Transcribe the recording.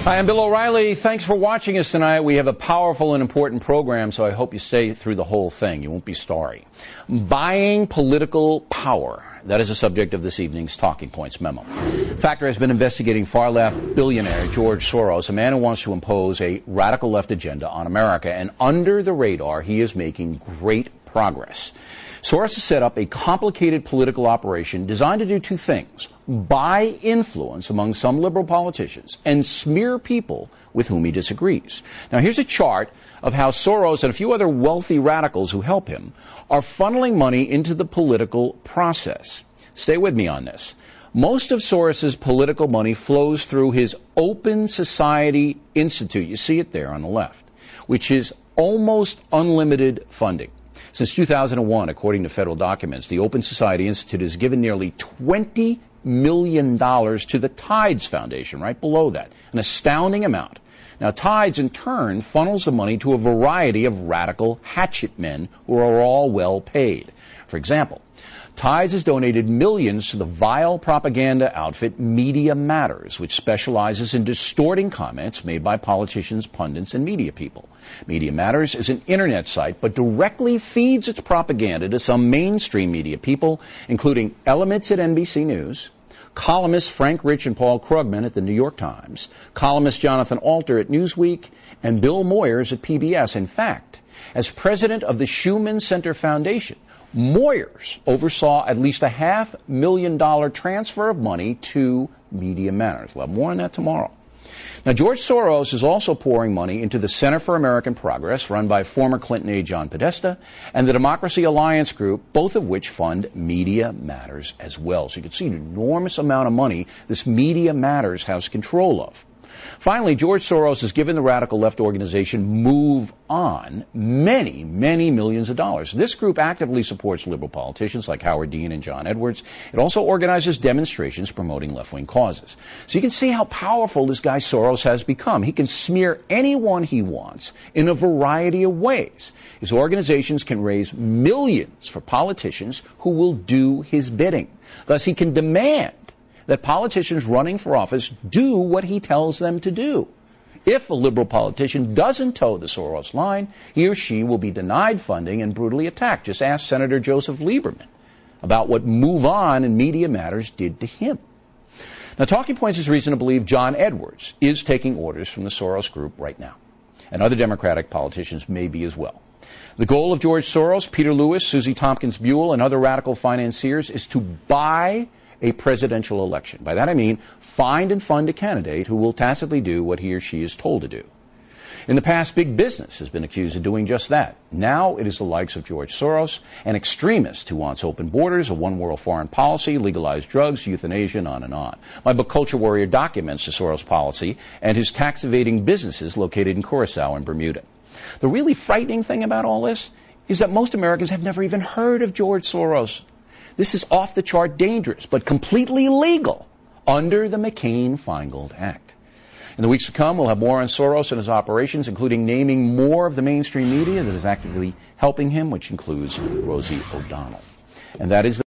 Hi, I'm Bill O'Reilly. Thanks for watching us tonight. We have a powerful and important program, so I hope you stay through the whole thing. You won't be sorry. Buying political power. That is the subject of this evening's Talking Points memo. Factor has been investigating far-left billionaire George Soros, a man who wants to impose a radical left agenda on America. And under the radar, he is making great progress. Soros has set up a complicated political operation designed to do two things: buy influence among some liberal politicians and smear people with whom he disagrees. Now, here's a chart of how Soros and a few other wealthy radicals who help him are funneling money into the political process. Stay with me on this. Most of Soros's political money flows through his Open Society Institute. You see it there on the left, which is almost unlimited funding. Since 2001, according to federal documents, the Open Society Institute has given nearly $20 million to the Tides Foundation, right below that, an astounding amount. Now, Tides, in turn, funnels the money to a variety of radical hatchet men who are all well paid. For example, Tides has donated millions to the vile propaganda outfit Media Matters, which specializes in distorting comments made by politicians, pundits, and media people. Media Matters is an internet site, but directly feeds its propaganda to some mainstream media people, including elements at NBC News, columnists Frank Rich and Paul Krugman at the New York Times, columnist Jonathan Alter at Newsweek, and Bill Moyers at PBS. In fact, as president of the Schumann Center Foundation, Moyers oversaw at least a $500,000 transfer of money to Media Matters. We'll have more on that tomorrow. Now, George Soros is also pouring money into the Center for American Progress, run by former Clinton aide John Podesta, and the Democracy Alliance Group, both of which fund Media Matters as well. So you can see an enormous amount of money this Media Matters has control of. Finally, George Soros has given the radical left organization Move On many, many millions of dollars. This group actively supports liberal politicians like Howard Dean and John Edwards. It also organizes demonstrations promoting left-wing causes. So you can see how powerful this guy Soros has become. He can smear anyone he wants in a variety of ways. His organizations can raise millions for politicians who will do his bidding. Thus, he can demand that politicians running for office do what he tells them to do. If a liberal politician doesn't toe the Soros line, he or she will be denied funding and brutally attacked. Just ask Senator Joseph Lieberman about what Move On and Media Matters did to him. Now, Talking Points has reason to believe John Edwards is taking orders from the Soros group right now, and other Democratic politicians may be as well. The goal of George Soros, Peter Lewis, Susie Tompkins Buell, and other radical financiers is to buy a presidential election. By that I mean find and fund a candidate who will tacitly do what he or she is told to do. In the past, big business has been accused of doing just that. Now it is the likes of George Soros, an extremist who wants open borders, a one-world foreign policy, legalized drugs, euthanasia, and on and on. My book, Culture Warrior, documents the Soros policy and his tax-evading businesses located in Curacao and Bermuda. The really frightening thing about all this is that most Americans have never even heard of George Soros. This is off-the-chart dangerous, but completely legal under the McCain-Feingold Act. In the weeks to come, we'll have more on Soros and his operations, including naming more of the mainstream media that is actively helping him, which includes Rosie O'Donnell. And that is